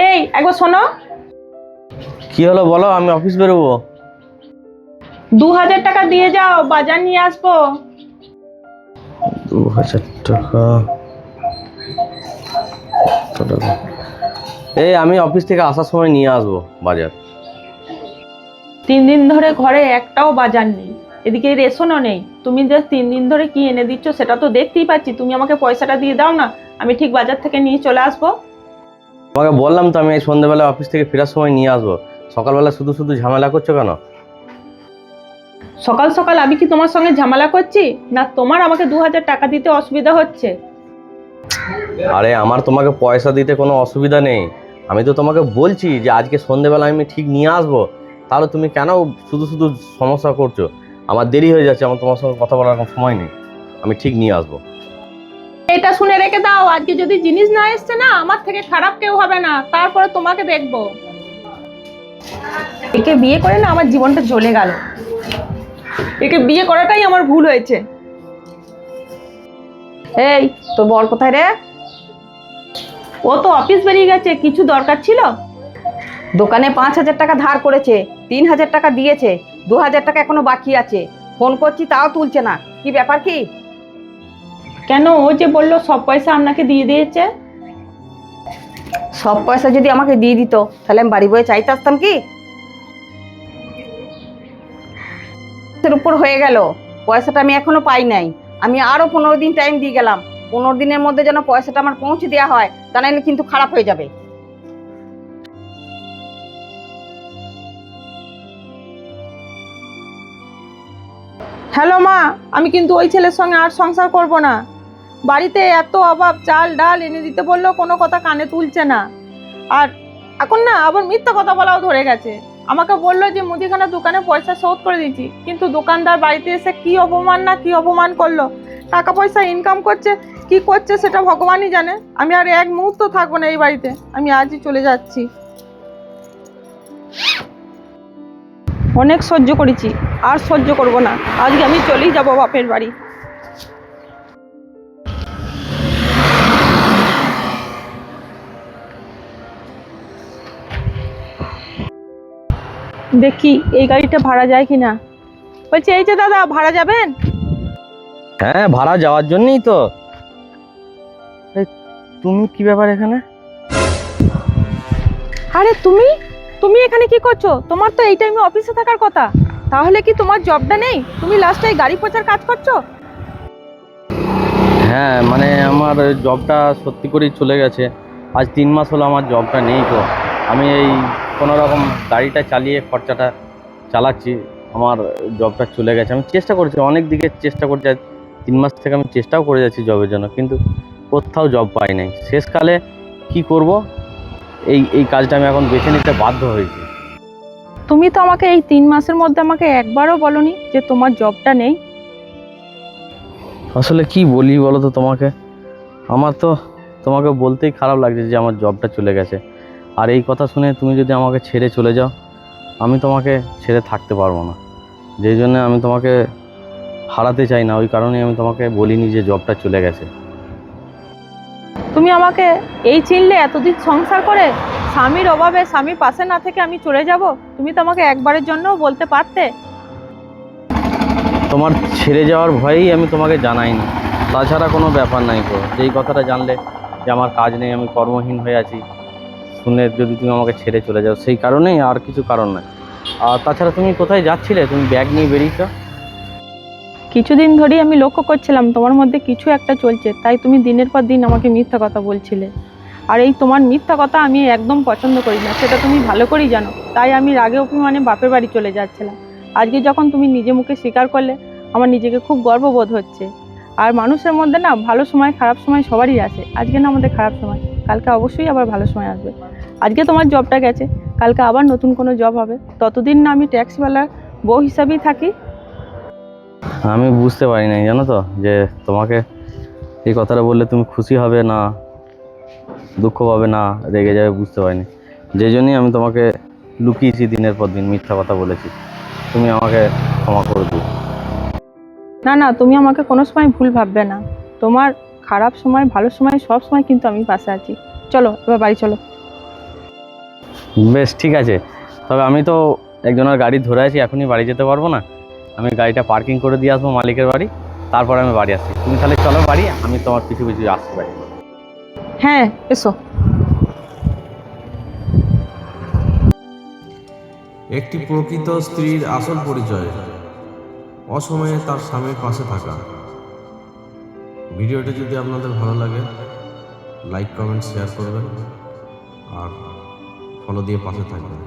এই একবার শোনো। কি হলো বলো, আমি অফিস বেরোবো। 2000 টাকা দিয়ে যাও, বাজার নিয়ে আসবো। 2000 টাকা? কত টাকা? এই আমি অফিস থেকে আসার সময় নিয়ে আসবো বাজার। 3 দিন ধরে ঘরে একটাও বাজার নেই, এদিকে রেশনও নেই। তুমি যে 3 দিন ধরে কি এনে দিচ্ছ সেটা তো দেখতেই পাচ্ছি। তুমি আমাকে পয়সাটা দিয়ে দাও না, আমি ঠিক বাজার থেকে নিয়ে চলে আসবো। তোমাকে বললাম তো আমি এই সন্ধ্যেবেলা অফিস থেকে ফেরার সময় নিয়ে আসবো। সকালবেলা শুধু শুধু ঝামেলা করছো কেন? সকাল সকাল আমি কি তোমার সঙ্গে ঝামেলা করছি, না তোমার আমাকে 2000 টাকা দিতে অসুবিধা হচ্ছে? আরে আমার তোমাকে পয়সা দিতে কোনো অসুবিধা নেই। আমি তো তোমাকে বলছি যে আজকে সন্ধ্যেবেলা আমি ঠিক নিয়ে আসবো। তাহলে তুমি কেন শুধু শুধু সমস্যা করছো? আমার দেরি হয়ে যাচ্ছে, আমার তোমার সঙ্গে কথা বলার কোনো সময় নেই। আমি ঠিক নিয়ে আসবো। এটা শুনে রেখে দাও, আজকে যদি জিনিস না এসছে না, আমার থেকে খারাপ কেউ হবে না, তারপরে তোমাকে দেখবো। একে বিয়ে করে না আমার জীবনটা জ্বলে গেল। একে বিয়ে করাটাই আমার ভুল হয়েছে। এই তোর বর কোথায় রে? ও তো অফিস বেরিয়ে গেছে। কিছু দরকার ছিল? দোকানে 5000 টাকা ধার করেছে, 3000 টাকা দিয়েছে, 2000 টাকা এখনো বাকি আছে। ফোন করছি তাও তুলছে না, কি ব্যাপার কি? কেন, ও যে বললো সব পয়সা আপনাকে দিয়ে দিয়েছে। সব পয়সা যদি আমাকে দিয়ে দিত তাহলে আমি বাড়ি বয়ে চাইতে আসতাম কি? এর উপর হয়ে গেল, পয়সাটা আমি এখনো পাই নাই। আমি আরো 15 দিন টাইম দিয়ে গেলাম। 15 দিনের মধ্যে যেন পয়সাটা আমার পৌঁছে দেওয়া হয়, তা নাহলে কিন্তু খারাপ হয়ে যাবে। হ্যালো মা, আমি কিন্তু ওই ছেলের সঙ্গে আর সংসার করব না। বাড়িতে এত অভাব, চাল ডাল এনে দিতে বললেও কোনো কথা কানে তুলছে না। আর এখন না আবার মিথ্যা কথা বলাও ধরে গেছে। আমাকে বললো যে মুদিখানা দোকানে পয়সা শোধ করে দিচ্ছি, কিন্তু দোকানদার বাড়িতে এসে কি অপমান না কি অপমান করলো। টাকা পয়সা ইনকাম করছে কি করছে সেটা ভগবানই জানে। আমি আর এক মুহূর্ত থাকবো না এই বাড়িতে, আমি আজই চলে যাচ্ছি। অনেক সহ্য করেছি, আর সহ্য করব না। আজকে আমি চলেই যাব বাপের বাড়ি। দেখি এই গাড়িটা ভাড়া যায় কিনা। বলছি এই যে দাদা, ভাড়া যাবেন? হ্যাঁ, ভাড়া যাওয়ার জন্যই তো। এই, তুমি কি ব্যাপার এখানে? আরে তুমি তুমি এখানে কি করছো? তোমার তো এই টাইমে অফিসে থাকার কথা। তাহলে কি তোমার জবটা নেই? তুমি লাস্টে গাড়ি পোছার কাজ করছো? হ্যাঁ মানে আমার জবটা সত্যি করেই চলে গেছে। আজ 3 মাস হলো আমার জবটা নেই তো। আমি এই কোনো রকম গাড়িটা চালিয়ে খরচাটা চালাচ্ছি। আমার জবটা চলে গেছে। আমি চেষ্টা করছি, অনেক দিকে চেষ্টা করছি। আজ 3 মাস থেকে আমি চেষ্টাও করে যাচ্ছি জবের জন্য, কিন্তু কোথাও জব পাই নাই। শেষকালে কি করব, এই কাজটা আমি এখন বেছে নিতে বাধ্য হয়েছি। তুমি তো আমাকে এই 3 মাসের মধ্যে আমাকে একবারও বলনি যে তোমার জবটা নেই। আসলে কি বলি বলো তো তোমাকে। আমার তো তোমাকে বলতেই খারাপ লাগছে যে আমার জবটা চলে গেছে। আর এই কথা শুনে তুমি যদি আমাকে ছেড়ে চলে যাও, আমি তোমাকে ছেড়ে থাকতে পারবো না। যেই জন্য আমি তোমাকে হারাতে চাই না, ওই কারণেই আমি তোমাকে বলিনি যে জবটা চলে গেছে। তুমি আমাকে এই চিনলে এতদিন সংসার করে, স্বামীর অভাবে স্বামীর পাশে না থেকে আমি চলে যাব? তুমি তো আমাকে একবারের জন্যও বলতে পারতে। তোমার ছেড়ে যাওয়ার ভয়েই আমি তোমাকে জানাইনি, তাছাড়া কোনো ব্যাপার নাই তো। যেই কথাটা জানলে যে আমার কাজ নেই, আমি কর্মহীন হয়ে আছি, শুনে যদি তুমি আমাকে ছেড়ে চলে যাও, সেই কারণেই, আর কিছু কারণ নাই। আর তাছাড়া তুমি কোথায় যাচ্ছিলে? তুমি ব্যাগ নিয়ে বেরিয়েছো। কিছুদিন ধরেই আমি লক্ষ্য করছিলাম তোমার মধ্যে কিছু একটা চলছে, তাই তুমি দিনের পর দিন আমাকে মিথ্যা কথা বলছিলে। আর এই তোমার মিথ্যা কথা আমি একদম পছন্দ করি না, সেটা তুমি ভালো করেই জানো। তাই আমি রাগে অভিমানে বাপের বাড়ি চলে যাচ্ছিলাম। আজকে যখন তুমি নিজে মুখে স্বীকার করলে, আমার নিজেকে খুব গর্ববোধ হচ্ছে। আর মানুষের মধ্যে না ভালো সময় খারাপ সময় সবারই আছে। আজকে না আমাদের খারাপ সময়, কালকে অবশ্যই আবার ভালো সময় আসবে। আজকে তোমার জবটা গেছে, কালকে আবার নতুন কোনো জব হবে। ততদিন না আমি ট্যাক্সিওয়ালার বউ হিসাবেই থাকি। আমি বুঝতে পারি নাই জানো তো, যে তোমাকে এই কথাটা বললে তুমি খুশি হবে না দুঃখ পাবে না রেগে যাবে, বুঝতে পারিনি। যেই জন্যই আমি তোমাকে লুকিয়েছি, দিনের পর দিন মিথ্যা কথা বলেছি। তুমি আমাকে ক্ষমা করে দিও। না না, তুমি আমাকে কোনো সময় ভুল ভাববে না। তোমার খারাপ সময় ভালো সময় সব সময় কিন্তু আমি পাশে আছি। চলো এবার বাড়ি চলো। বেশ ঠিক আছে, তবে আমি তো একজনের গাড়ি ধরে আছি, এখনই বাড়ি যেতে পারবো না। আমি গাড়িটা পার্কিং করে দিয়ে আসবো মালিকের বাড়ি, তারপরে আমি বাড়ি আসছি। তুমি তাহলে চলো বাড়ি, আমি তোমার পিছু পিছু আসতে পারি। হ্যাঁ এসো। একটি প্রকৃত স্ত্রীর আসল পরিচয় অসময়ে তার স্বামীর পাশে থাকা। ভিডিওটি যদি আপনাদের ভালো লাগে লাইক কমেন্ট শেয়ার করবেন আর ফলো দিয়ে পাশে থাকবেন।